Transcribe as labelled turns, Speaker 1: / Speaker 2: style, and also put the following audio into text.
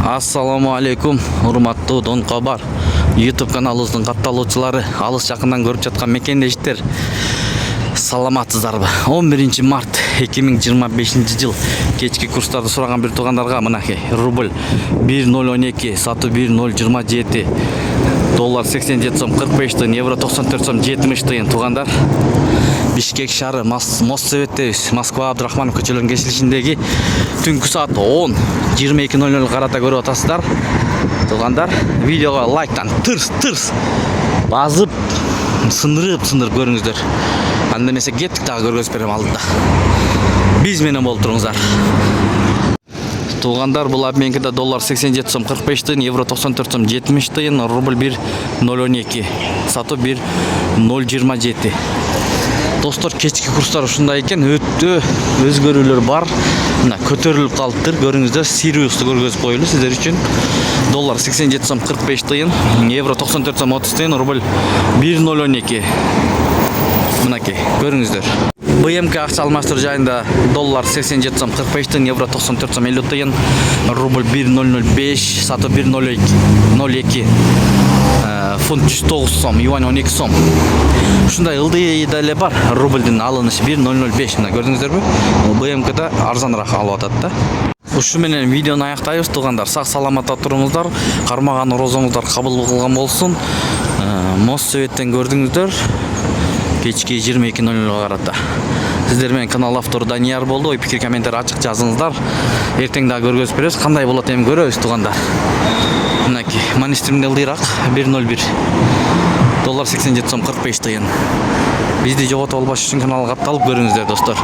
Speaker 1: Ассаламу алейкум, урматтуу Дон Кабар YouTube каналыбыздын катталуучулары, алыс жакындан көрүп жаткан мекендештер. Саламатсыздарбы? 11 март 2025 жыл кечки курстарды сураган бир туугандарга мынакей рубль 1.012, сатуу 1.027, доллар 87 сом 45 тыйын, евро 94 сом 70 тыйын туугандар. Бишкек шаары Моссоветтебиз, Москва Абдрахманов көчөлөрүнүн кесилишиндеги түнкү саат 10:22:00 карата көрүп атасыздар. Туугандар, видеого лайктан тырс басып, сындырып көрүңүздөр. Анда эмесе кеттик дагы көргөзүп берем алдыда. Биз менен болуп туруңуздар. Туугандар, бул обменкеде доллар 87 сом 45 тыйын, евро 94 сом 70 тыйын, рубль 1.012, сатуу 1.027. Достор, кечки курстар ушундай экен, өтө өзгөрүүлөр бар. Мына көтөрүлүп калыптыр, көрүңүздөр, Сириусты көргөзүп коелу сиздер үчүн. Доллар 87 сом 45 тыйын, евро 94 сом 30 тыйын, рубль 1.012. Мынакей, көрүңүздөр. БМК акча алмаштыруу жайында доллар 87 сом 45 тыйын, евро 94 сом 50 тыйын, рубль 1.005, сатуу 1.002, фунт 9 сом, юань 12 сом. Ушундай ылдый деле бар. Рубльдин алынышы 1.005. Мына көрдүңүздөрбү? БМКда арзаныраак алып атат да. Ушу менен видеону аяктайбыз туугандар. Сак саламатта туруңуздар. Кармаган орозоңуздар кабыл кылган болсун. Моссоветтен көрдүңүздөр. Кечки 22:00 карата. Сиздер менен канал автору Данияр болду. Ой пикир комментарий ачык жазыңыздар. Эртең дагы көргөзүп беребиз. Кандай болот эми көрөбүз туугандар. Мынакей, манистримде ылдыйраак 1.01. Доллар 87 сом 45 тыйын. Бизди жогото албаш үчүн каналга катталып көрүңүздөр достор.